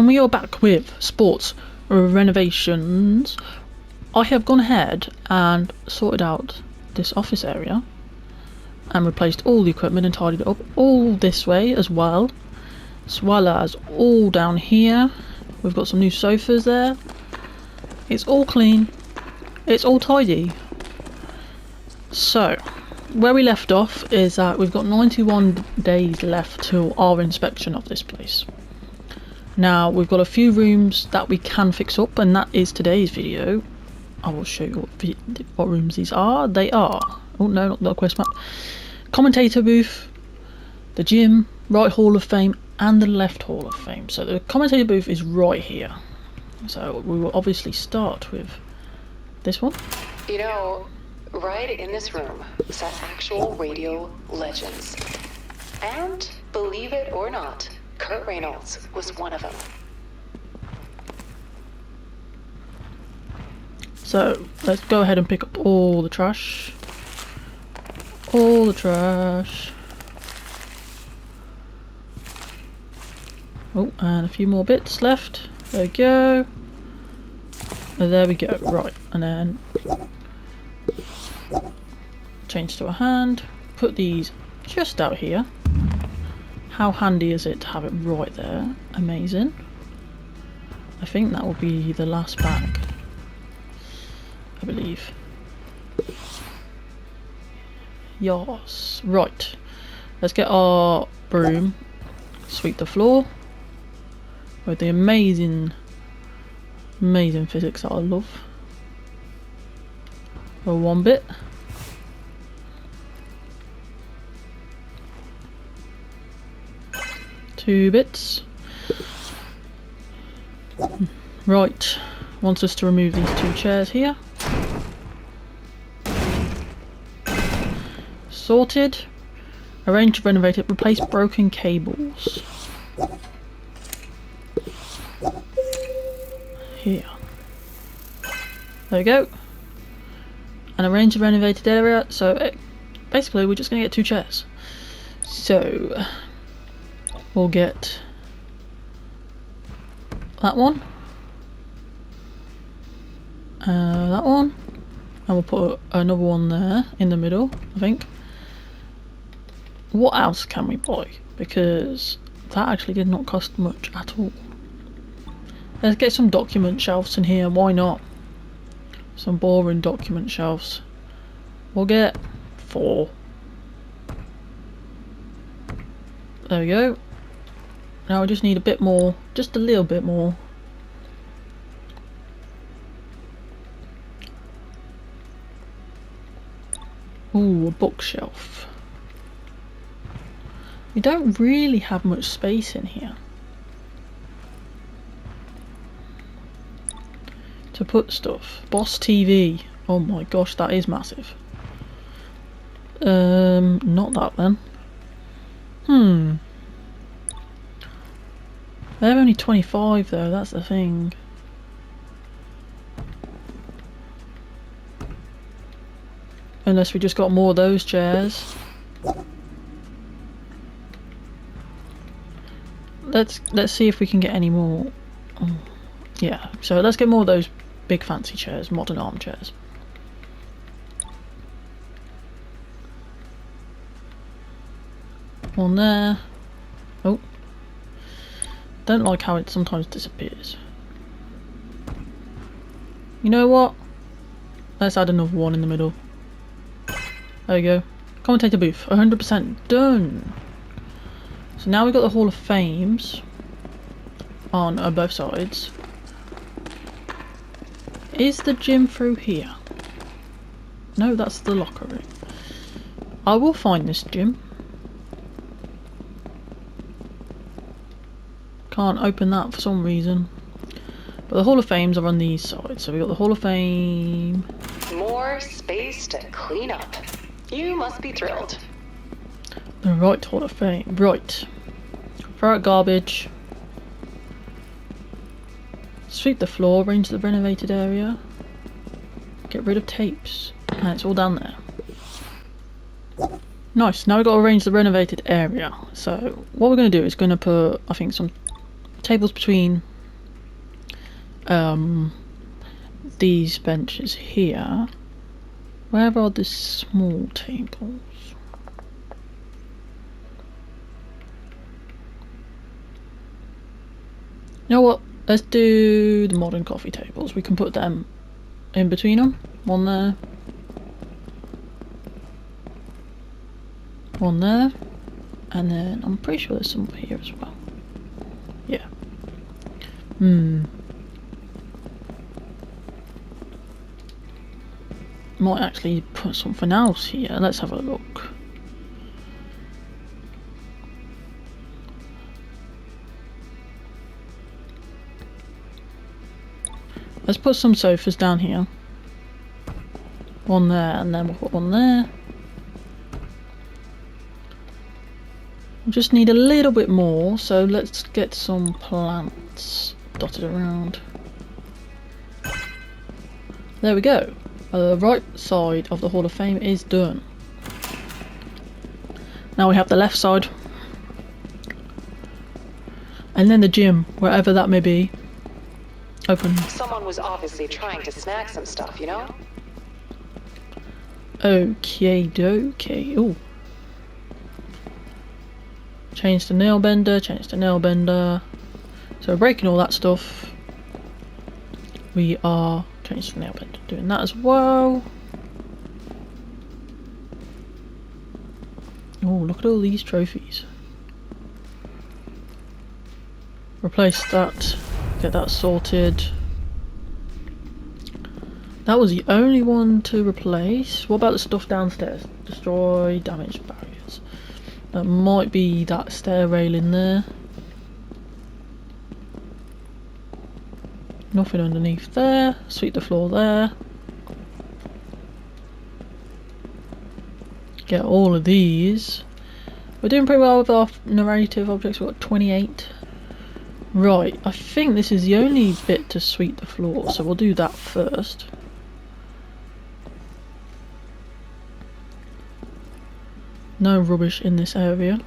and we are back with sports renovations. I have gone ahead and sorted out this office area and replaced all the equipment and tidied it up all this way as well as all down here. We've got some new sofas there. It's all clean, it's all tidy. So where we left off is that we've got 91 days left till our inspection of this place. Now we've got a few rooms that we can fix up, and that is today's video. I will show you what rooms these are. They are, oh no, not the quest map, commentator booth, the gym, right hall of fame and the left hall of fame. So the commentator booth is right here, so we will obviously start with this one. You know, right in this room sat actual radio legends, and believe it or not, Kurt Reynolds was one of them. So let's go ahead and pick up all the trash. All the trash. Oh, and a few more bits left. There we go. There we go. Right, and then change to a hand. Put these just out here. How handy is it to have it right there? Amazing. I think that will be the last bag, I believe. Yes. Right. Let's get our broom, sweep the floor with the amazing physics that I love. For one bit. Two bits. Right. Wants us to remove these two chairs here. Sorted. Arrange to renovate it. Replace broken cables. Here. There we go. And arrange the renovated area. So basically we're just going to get two chairs. So we'll get that one. That one. And we'll put another one there in the middle, I think. What else can we buy? Because that actually did not cost much at all. Let's get some document shelves in here, why not? Some boring document shelves. We'll get 4. There we go. Now we just need a bit more, just a little bit more. Ooh, a bookshelf. We don't really have much space in here to put stuff. Boss TV. Oh my gosh, that is massive. Not that then. They're only 25 though, that's the thing. Unless we just got more of those chairs. Let's see if we can get any more. Yeah, so let's get more of those big fancy chairs, modern armchairs. One there. Oh. Don't like how it sometimes disappears. You know what? Let's add another one in the middle. There we go. Commentator booth, 100% done. So now we've got the Hall of Fames on both sides. Is the gym through here? No, that's the locker room. I will find this gym. Can't open that for some reason. But the Hall of Fames are on these sides. So we've got the Hall of Fame. More space to clean up. You must be thrilled. The right Hall of Fame. Right. Throw out garbage. Sweep the floor. Arrange the renovated area. Get rid of tapes. And it's all down there. Nice. Now we've got to arrange the renovated area. So what we're going to do is going to put, I think, some tables between these benches here. Where are the small tables? You know what? Let's do the modern coffee tables. We can put them in between them. One there. One there. And then I'm pretty sure there's some up here as well. Yeah. Might actually put something else here. Let's have a look. Let's put some sofas down here. One there, and then we'll put one there. We just need a little bit more, so let's get some plants dotted around. There we go. The right side of the Hall of Fame is done. Now we have the left side. And then the gym, wherever that may be. Open. Someone was obviously trying to snag some stuff, you know? Okay, dokie. Ooh. Change the nail bender, change the nail bender. So we're breaking all that stuff. We are changing the nail bender, doing that as well. Oh, look at all these trophies. Replace that, get that sorted. That was the only one to replace. What about the stuff downstairs? Destroy damaged barriers. That might be that stair rail in there. Nothing underneath there. Sweep the floor there. Get all of these. We're doing pretty well with our narrative objects. We've got 28. Right, I think this is the only bit to sweep the floor, so we'll do that first. No rubbish in this area.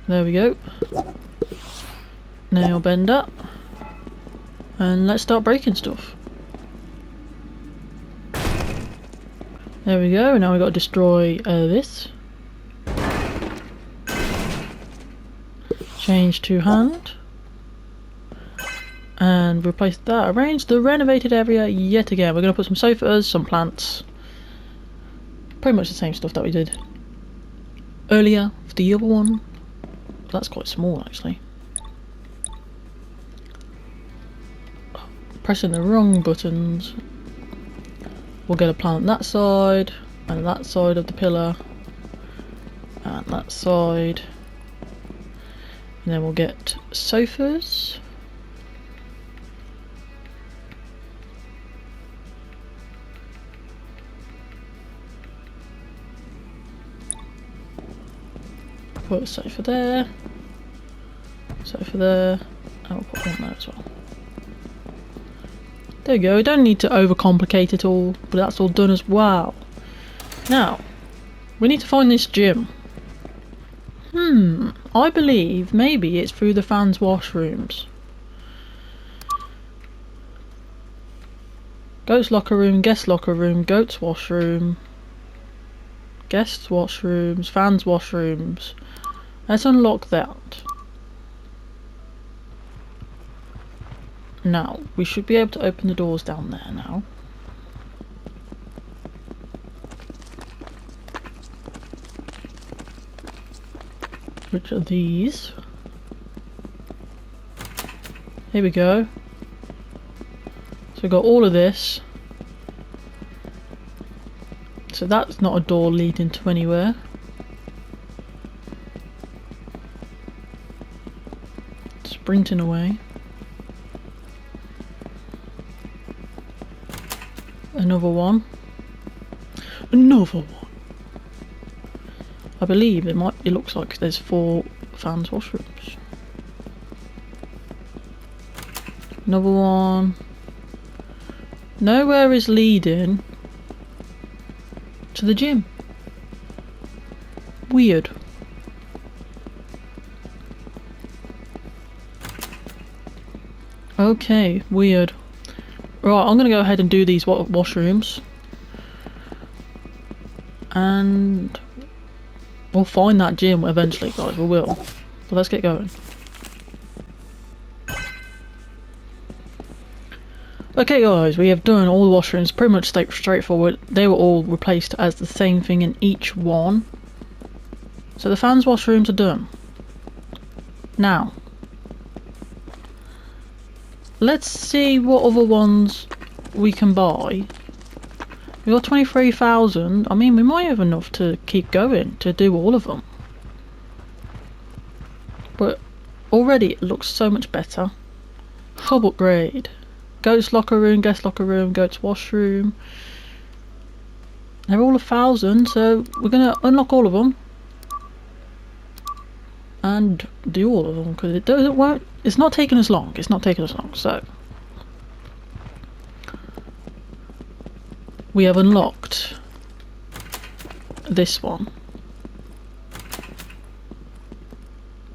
There we go. Nail bender. And let's start breaking stuff. There we go, now we've got to destroy this. Change to hand. And replace that. Arrange the renovated area yet again. We're going to put some sofas, some plants. Pretty much the same stuff that we did earlier for the other one. That's quite small actually. Pressing the wrong buttons. We'll get a plant on that side, and that side of the pillar, and that side. And then we'll get sofas. Put a sofa there, and we'll put one there as well. There we go, we don't need to overcomplicate it all, but that's all done as well. Now, we need to find this gym. I believe maybe it's through the fans' washrooms. Goats locker room, guest locker room, goats washroom, guests washrooms, fans washrooms. Let's unlock that. Now, we should be able to open the doors down there now. Which are these? Here we go. So we've got all of this. So that's not a door leading to anywhere. Sprinting away. Another one. Another one. I believe it looks like there's 4 fans washrooms. Another one. Nowhere is leading to the gym. Weird. Okay, weird. Right, I'm gonna go ahead and do these washrooms. And we'll find that gym eventually, guys, we will. But let's get going. Okay guys, we have done all the washrooms, pretty much straightforward. They were all replaced as the same thing in each one. So the fans' washrooms are done. Now, let's see what other ones we can buy. We got 23,000. I mean, we might have enough to keep going, to do all of them. But already it looks so much better. Hub upgrade. Goat's locker room, guest locker room, goat's washroom. They're all 1,000, so we're gonna unlock all of them. And do all of them, because it's not taking us long. It's not taking us long, so. We have unlocked this one.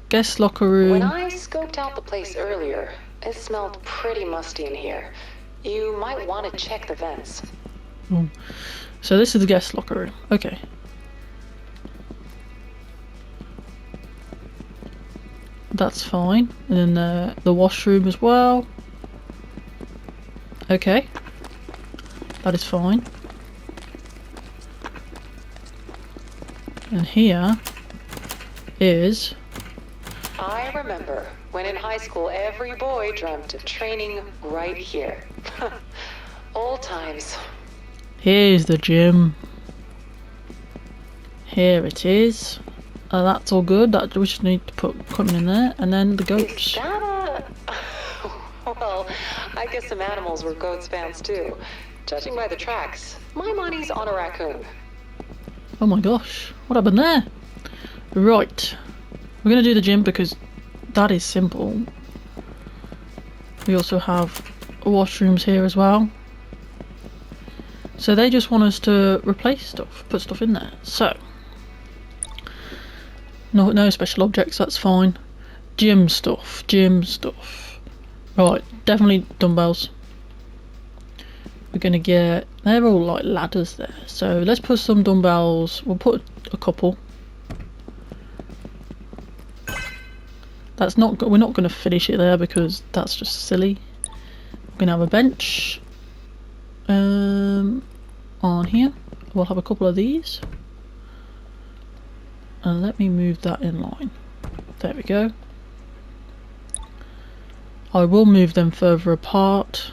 Guest locker room. When I scoped out the place earlier, it smelled pretty musty in here. You might want to check the vents. Oh. So this is the guest locker room. Okay. That's fine. And then the washroom as well. Okay. That is fine. And here is... I remember when in high school every boy dreamt of training right here. Old times. Here's the gym. Here it is. That's all good. That we just need to put equipment in there, and then the goats. Is that a... Well, I guess some animals were goats fans too. Judging by the tracks, my money's on a raccoon. Oh my gosh, what happened there? Right, we're gonna do the gym because that is simple. We also have washrooms here as well. So they just want us to replace stuff, put stuff in there. So, no special objects, that's fine. Gym stuff. Right, definitely dumbbells. We're gonna get, they're all like ladders there. So let's put some dumbbells, we'll put a couple. That's not, we're not gonna finish it there because that's just silly. We're gonna have a bench. On here, we'll have a couple of these. And let me move that in line. There we go. I will move them further apart.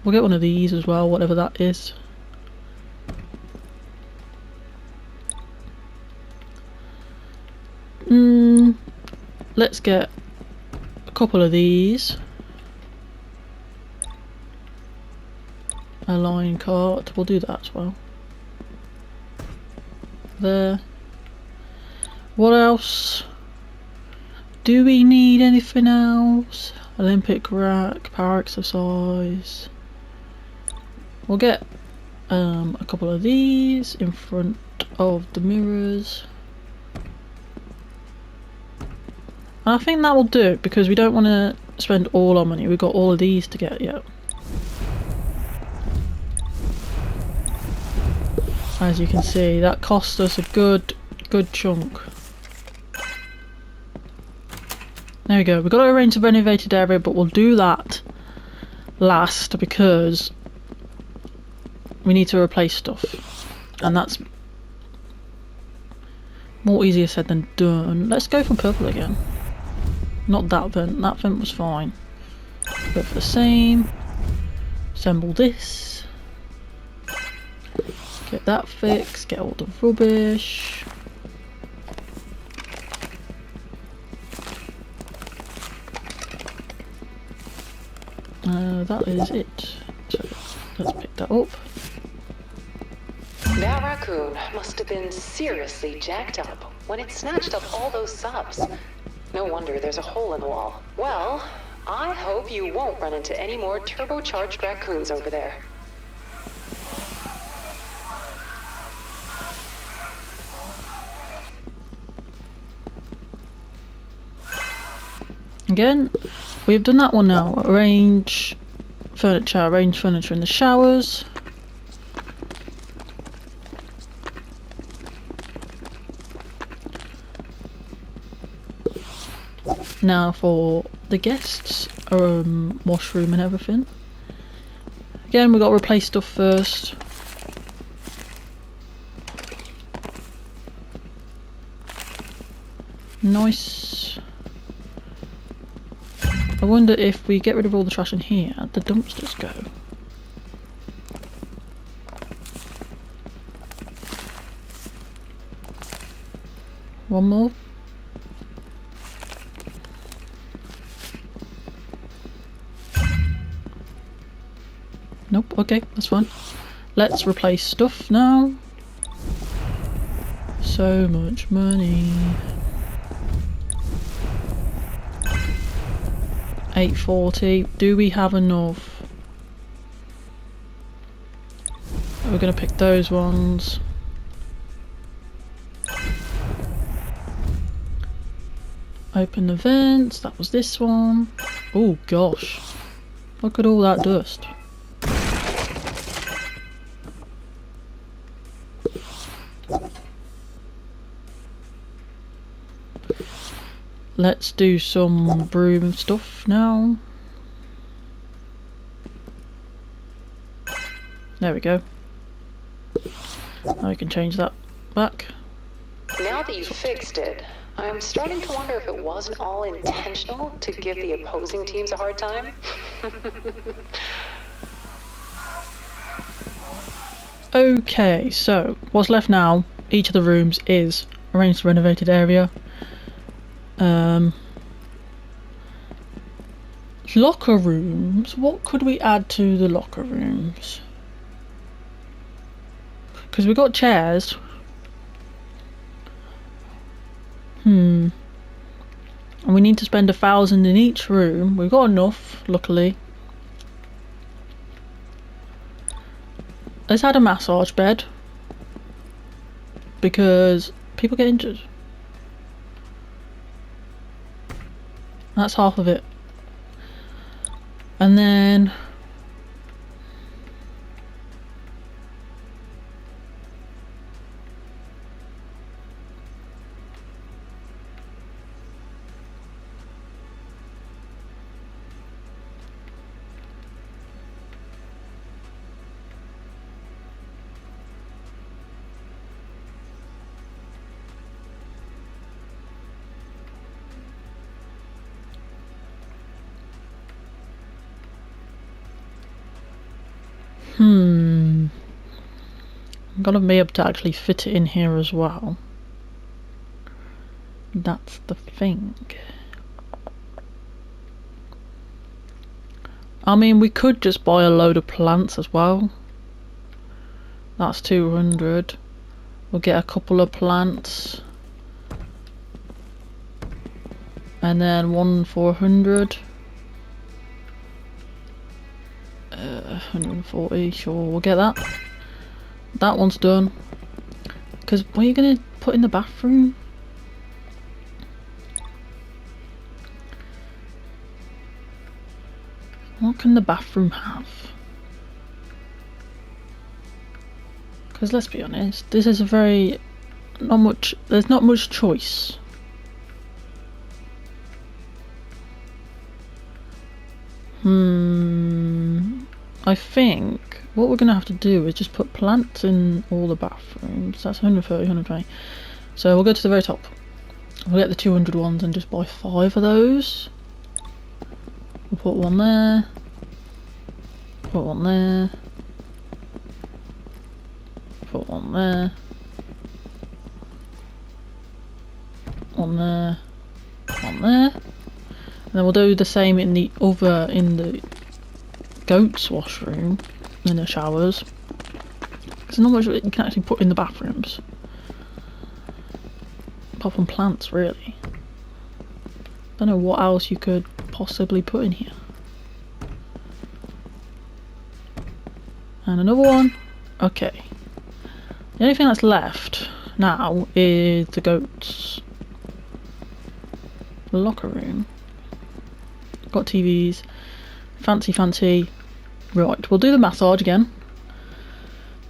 We'll get one of these as well, whatever that is. Let's get a couple of these. A line cart, we'll do that as well. There. What else? Do we need anything else? Olympic rack, power exercise. We'll get a couple of these in front of the mirrors. And I think that will do it because we don't want to spend all our money. We've got all of these to get yet. As you can see, that cost us a good chunk. There we go. We've got to arrange a renovated area, but we'll do that last because we need to replace stuff. And that's more easier said than done. Let's go for purple again. Not that vent. That vent was fine. Go for the same. Assemble this. Get that fixed, get all the rubbish. That is it. So let's pick that up. That raccoon must have been seriously jacked up when it snatched up all those subs. No wonder there's a hole in the wall. Well, I hope you won't run into any more turbocharged raccoons over there. Again, we've done that one now. Arrange furniture in the showers. Now for the guests, washroom and everything. Again, we've got to replace stuff first. Nice. I wonder if we get rid of all the trash in here, the dumpsters go. One more. Nope, okay, that's fine. Let's replace stuff now. So much money. 840. Do we have enough? We're gonna pick those ones. Open the vents. That was this one. Oh gosh. Look at all that dust. Let's do some broom stuff now. There we go. Now we can change that back. Now that you've fixed it, I'm starting to wonder if it wasn't all intentional to give the opposing teams a hard time. Okay, so what's left now, each of the rooms is arranged renovated area. Locker rooms, what could we add to the locker rooms? Because we've got chairs. And we need to spend 1,000 in each room. We've got enough, luckily. Let's add a massage bed. Because people get injured. That's half of it. And then I'm gonna be able to actually fit it in here as well. That's the thing. I mean, we could just buy a load of plants as well. That's 200. We'll get a couple of plants. And then one for 100. 140, sure, we'll get that. That one's done. Because what are you going to put in the bathroom? What can the bathroom have? Because let's be honest, this is a very... there's not much choice. I think what we're going to have to do is just put plants in all the bathrooms. That's 130, 120. So we'll go to the very top. We'll get the 200 ones and just buy 5 of those. We'll put one there. Put one there. Put one there. One there. One there. And then we'll do the same in the goat's washroom, in the showers. There's not much you can actually put in the bathrooms. Apart from plants, really. Don't know what else you could possibly put in here. And another one. Okay. The only thing that's left now is the goat's locker room. got TVs. Fancy. Right, we'll do the massage again.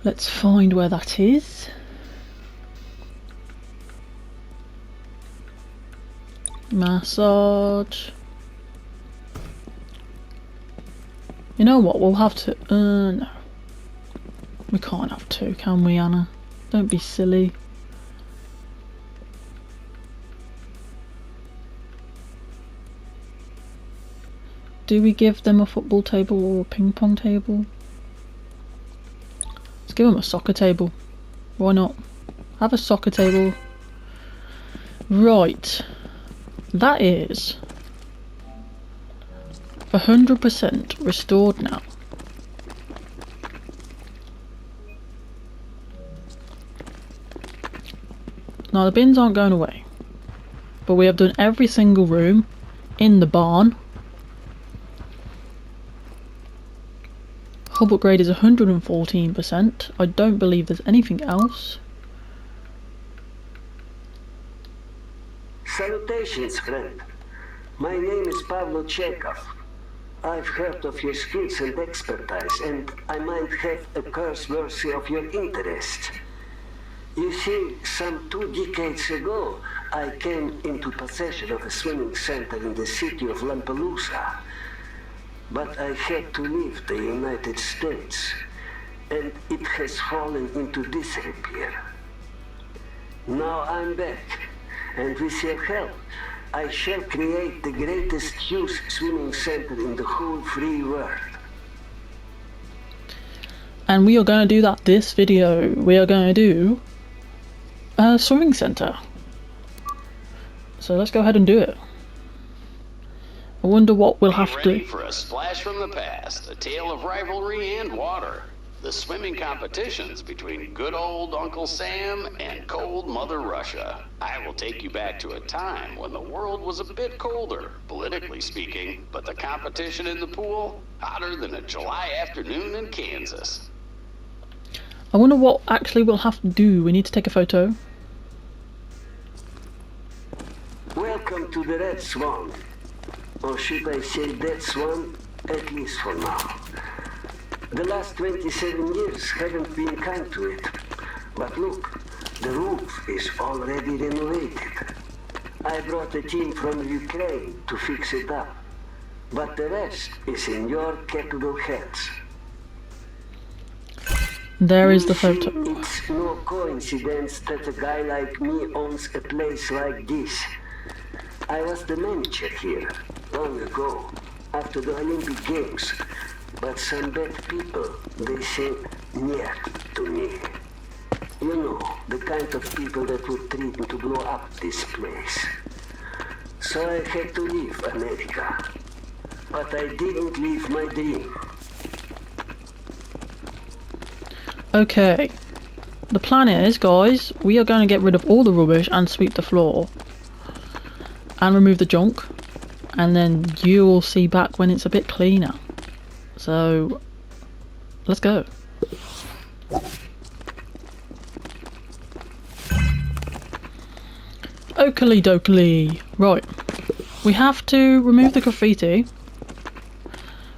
Let's find where that is. Massage. You know what, we'll have to... no. We can't have two, can we, Anna? Don't be silly. Do we give them a football table or a ping pong table? Let's give them a soccer table. Why not? Have a soccer table. Right. That is 100% restored now. Now the bins aren't going away, but we have done every single room in the barn. Hub upgrade is 114%. I don't believe there's anything else. Salutations, friend. My name is Pavlo Chekhov. I've heard of your skills and expertise, and I might have a curse worthy of your interest. You see, some 2 decades ago, I came into possession of a swimming center in the city of Lampelusa. But I had to leave the United States, and it has fallen into disrepair. Now I'm back, and with your help, I shall create the greatest youth swimming center in the whole free world. And we are going to do that this video. We are going to do a swimming center. So let's go ahead and do it. I wonder what we'll have to... Ready for a splash from the past, a tale of rivalry and water. The swimming competitions between good old Uncle Sam and cold Mother Russia. I will take you back to a time when the world was a bit colder, politically speaking, but the competition in the pool, hotter than a July afternoon in Kansas. I wonder what actually we'll have to do. We need to take a photo. Welcome to the Red Swan. Or should I say Dead Swan, at least for now. The last 27 years haven't been kind to it. But look, the roof is already renovated. I brought a team from Ukraine to fix it up. But the rest is in your capable hands. There is the photo. It's no coincidence that a guy like me owns a place like this. I was the manager here, long ago, after the Olympic Games. But some bad people, they say "niet" to me. You know, the kind of people that would threaten to blow up this place. So I had to leave America. But I didn't leave my dream. Okay. The plan is, guys, we are going to get rid of all the rubbish and sweep the floor. And remove the junk. And then you will see back when it's a bit cleaner. So, let's go. Oakley dokley. Right. We have to remove the graffiti.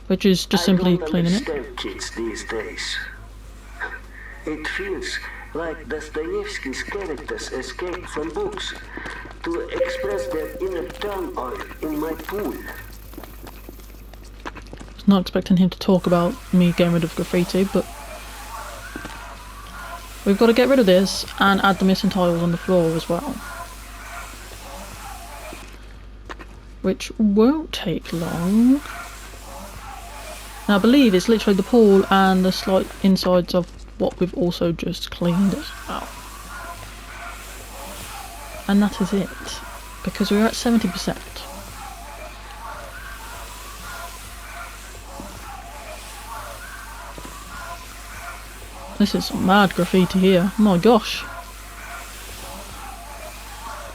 Which is just simply cleaning it. I don't understand kids these days. It feels like Dostoevsky's characters escape from books to express their inner turmoil in my pool. Not expecting him to talk about me getting rid of graffiti, but we've got to get rid of this and add the missing tiles on the floor as well, which won't take long. Now I believe it's literally the pool and the slight insides of what we've also just cleaned as well, and that is it, because we're at 70%. This is some mad graffiti here. Oh my gosh.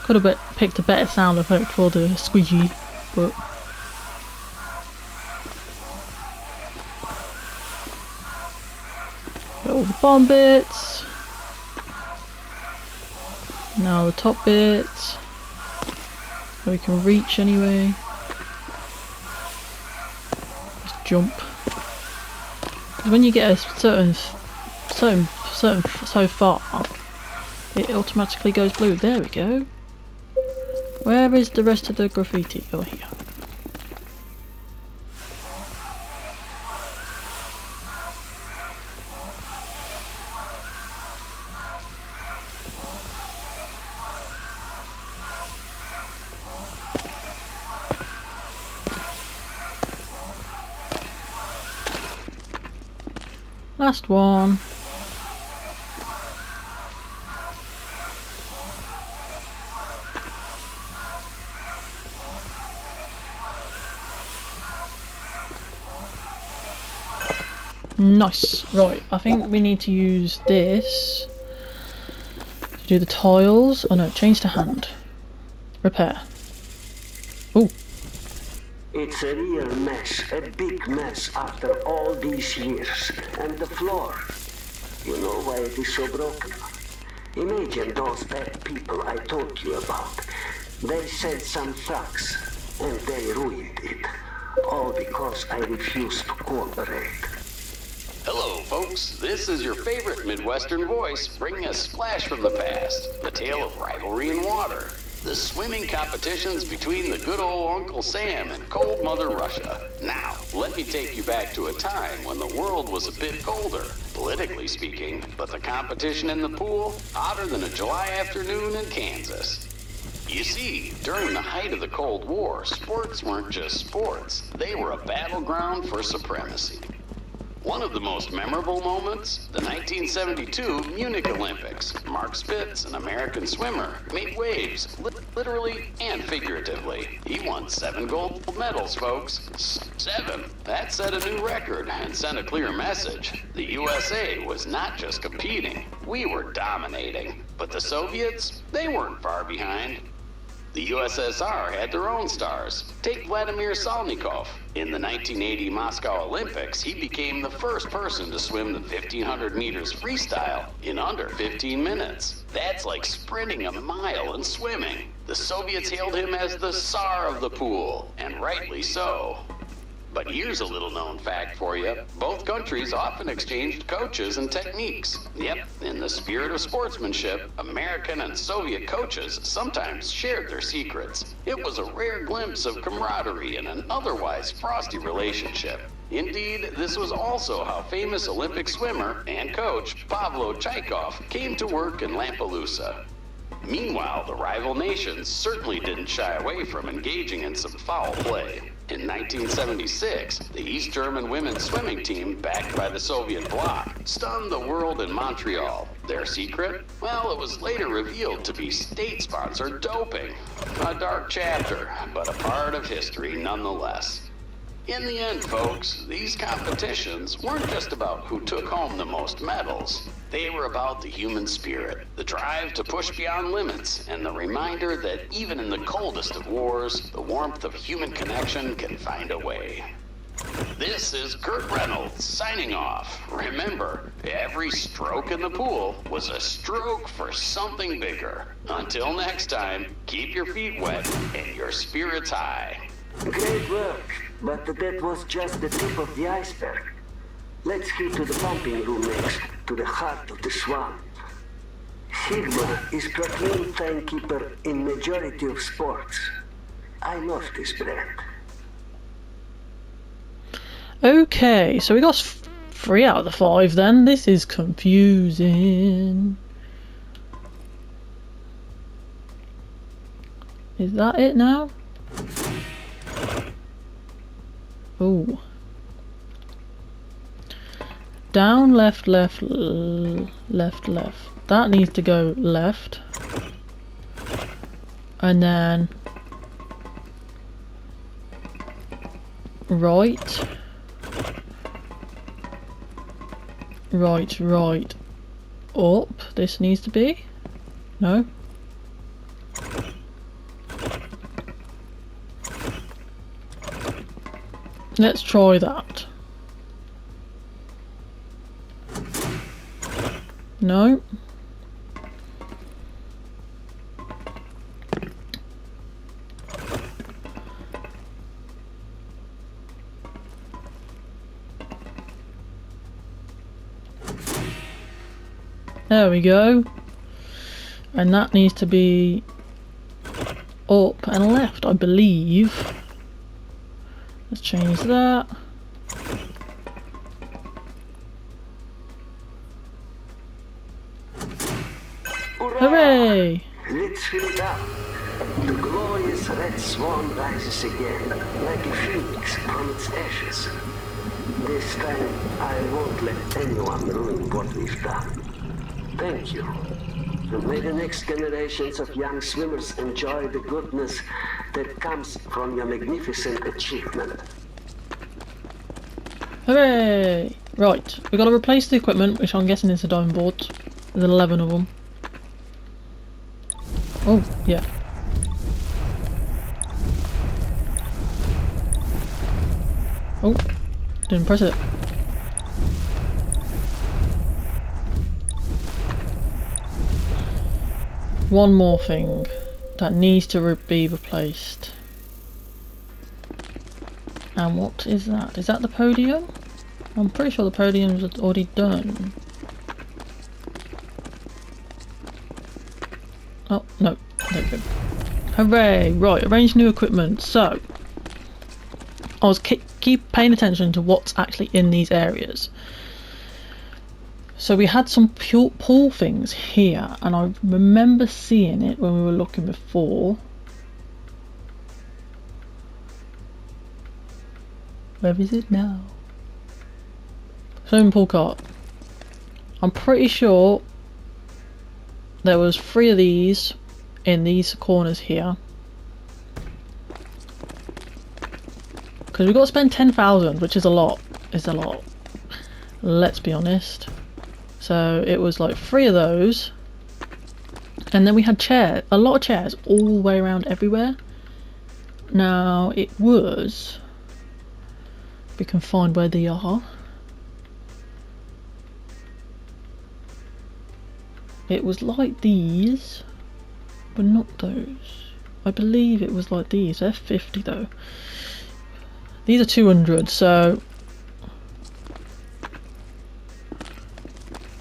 Could have picked a better sound effect for the squeegee, but... All the bottom bits. Now the top bits. So we can reach anyway. jump. When you get a so far, it automatically goes blue. There we go. Where is the rest of the graffiti? Oh, here. Last one. Nice. Right, I think we need to use this to do the tiles. Oh no, change to hand. Repair. Oh, It's a real mess, a big mess after all these years. And the floor. You know why it is so broken? Imagine those bad people I told you about. They sent some thugs, and they ruined it. All because I refused to cooperate. Hello, folks. This is your favorite Midwestern voice, bringing a splash from the past. The tale of rivalry in water. The swimming competitions between the good old Uncle Sam and cold Mother Russia. Now, let me take you back to a time when the world was a bit colder, politically speaking, but the competition in the pool, hotter than a July afternoon in Kansas. You see, during the height of the Cold War, sports weren't just sports. They were a battleground for supremacy. One of the most memorable moments, the 1972 Munich Olympics. Mark Spitz, an American swimmer, made waves, literally and figuratively. He won 7 gold medals, folks. 7. That set a new record and sent a clear message. The USA was not just competing, we were dominating. But the Soviets, they weren't far behind. The USSR had their own stars. Take Vladimir Salnikov. In the 1980 Moscow Olympics, he became the first person to swim the 1500 meters freestyle in under 15 minutes. That's like sprinting a mile in swimming. The Soviets hailed him as the Tsar of the pool, and rightly so. But here's a little known fact for you. Both countries often exchanged coaches and techniques. Yep, in the spirit of sportsmanship, American and Soviet coaches sometimes shared their secrets. It was a rare glimpse of camaraderie in an otherwise frosty relationship. Indeed, this was also how famous Olympic swimmer and coach Pavlo Tchaikhov came to work in Lampelusa. Meanwhile, the rival nations certainly didn't shy away from engaging in some foul play. In 1976, the East German women's swimming team, backed by the Soviet bloc, stunned the world in Montreal. Their secret? Well, it was later revealed to be state-sponsored doping. A dark chapter, but a part of history nonetheless. In the end, folks, these competitions weren't just about who took home the most medals. They were about the human spirit, the drive to push beyond limits, and the reminder that even in the coldest of wars, the warmth of human connection can find a way. This is Kurt Reynolds signing off. Remember, every stroke in the pool was a stroke for something bigger. Until next time, keep your feet wet and your spirits high. Great work, but that was just the tip of the iceberg. Let's head to the pumping room next, to the heart of the swamp. Sigma is proclaimed timekeeper in majority of sports. I love this brand. okay, so we got 3 out of the 5 then. This is confusing. Is that it now? Ooh. Down, left, left, left, left. That needs to go left. And then right. Right, right. Up. This needs to be. No. Let's try that. No. There we go. And that needs to be up and left, I believe. Let's change that. Hooray! Let's fill it up. The glorious red swan rises again, like a phoenix from its ashes. This time, I won't let anyone ruin what we've done. Thank you. And may the next generations of young swimmers enjoy the goodness that comes from your magnificent achievement. Hooray! Right, we've got to replace the equipment, which I'm guessing is the diving boards. There's 11 of them. Oh, yeah. Oh, didn't press it. One more thing that needs to be replaced. And what is that? Is that the podium? I'm pretty sure the podium's already done. Oh, no. There we go. Hooray! Right, arrange new equipment. So, I was keep paying attention to what's actually in these areas. So we had some pool things here, and I remember seeing it when we were looking before. Where is it now? Swimming pool cart. I'm pretty sure there was 3 of these in these corners here. Because we've got to spend 10,000, which is a lot. It's a lot. Let's be honest. So it was like 3 of those. And then we had a lot of chairs all the way around everywhere. Now it was... we can find where they are. It was like these, but not those. I believe it was like these. They're 50 though. These are 200, so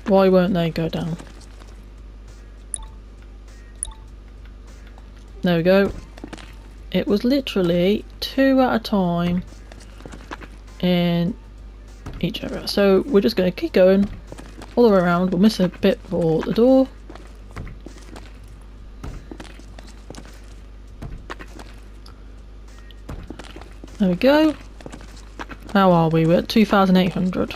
why won't they go down? There we go. It was literally 2 at a time in each area. So we're just going to keep going all the way around. We'll miss a bit for the door. There we go. How are we? We're at 2,800.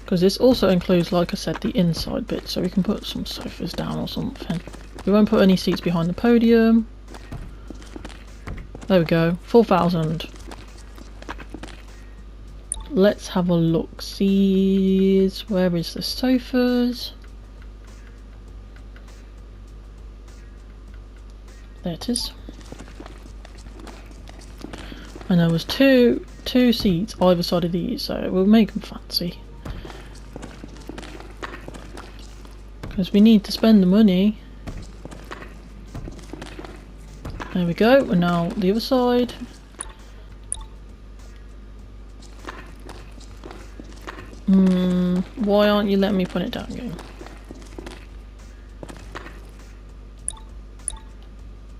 Because this also includes, like I said, the inside bit, so we can put some sofas down or something. We won't put any seats behind the podium. There we go, 4,000. Let's have a look. See, where is the sofas? There it is. And there was two seats either side of these, so we'll make them fancy. Because we need to spend the money. There we go, and now the other side. Why aren't you letting me put it down, game?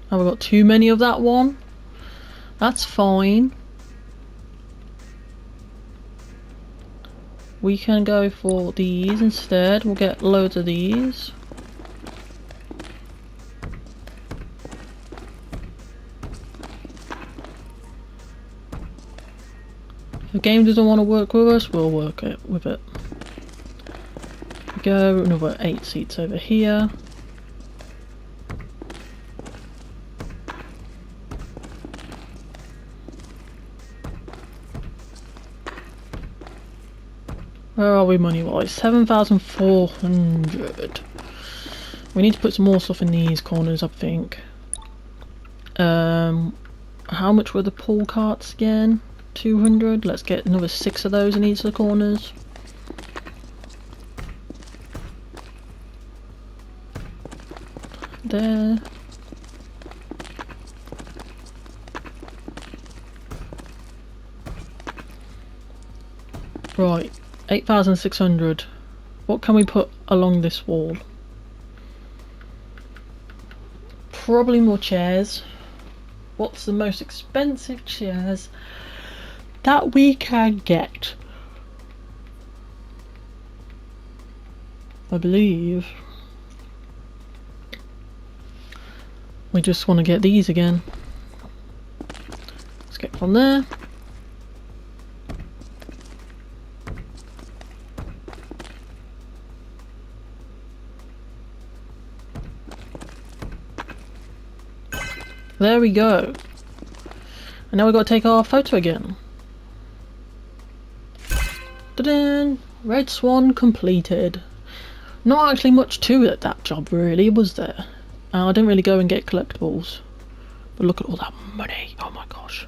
Have I got too many of that one? That's fine. We can go for these instead. We'll get loads of these. If the game doesn't want to work with us, we'll work with it. Go, another 8 seats over here. Where are we money wise? 7,400. We need to put some more stuff in these corners, I think. How much were the pull carts again? 200. Let's get another 6 of those in each of the corners. There. 8,600. What can we put along this wall? Probably more chairs. What's the most expensive chairs that we can get? I believe we just want to get these again. Let's get from there. There we go. And now we've got to take our photo again. Ta-da! Red Swan completed. Not actually much to it, that job really, was there? I didn't really go and get collectibles. But look at all that money. Oh my gosh.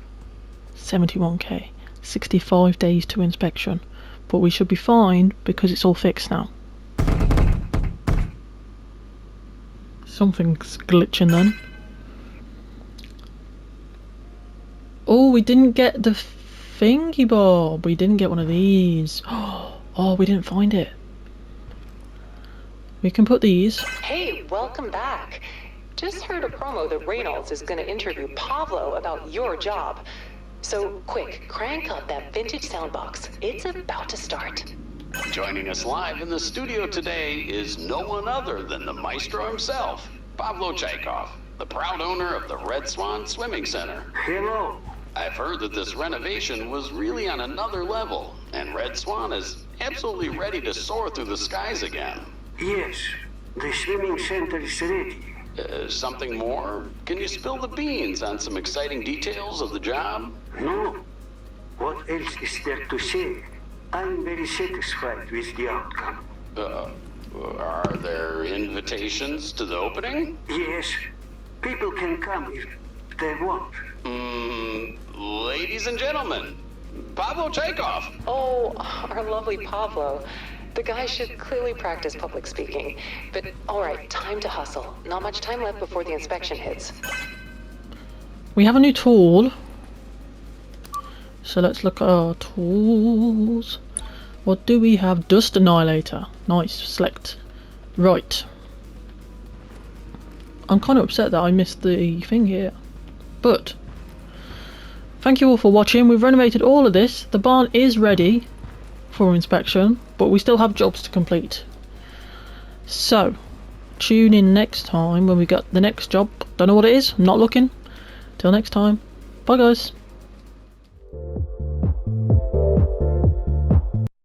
71k. 65 days to inspection. But we should be fine because it's all fixed now. Something's glitching then. Oh, we didn't get the thingy bob. We didn't get one of these. Oh, we didn't find it. We can put these. Hey, welcome back. Just heard a promo that Reynolds is going to interview Pablo about your job. So quick, crank up that vintage soundbox. It's about to start. Joining us live in the studio today is no one other than the maestro himself, Pablo Chekhov, the proud owner of the Red Swan Swimming Center. Hello. I've heard that this renovation was really on another level, and Red Swan is absolutely ready to soar through the skies again. Yes, the swimming center is ready. Something more? Can you spill the beans on some exciting details of the job? No. What else is there to say? I'm very satisfied with the outcome. Are there invitations to the opening? Yes, people can come if they want. Ladies and gentlemen, Pablo Chekhov. Oh, our lovely Pablo. The guy should clearly practice public speaking. But alright, time to hustle. Not much time left before the inspection hits. We have a new tool. So let's look at our tools. What do we have? Dust Annihilator. Nice. Select. Right. I'm kind of upset that I missed the thing here. But thank you all for watching. We've renovated all of this. The barn is ready for inspection, but we still have jobs to complete. So tune in next time when we got the next job. Don't know what it is. I'm not looking. Till next time. Bye guys.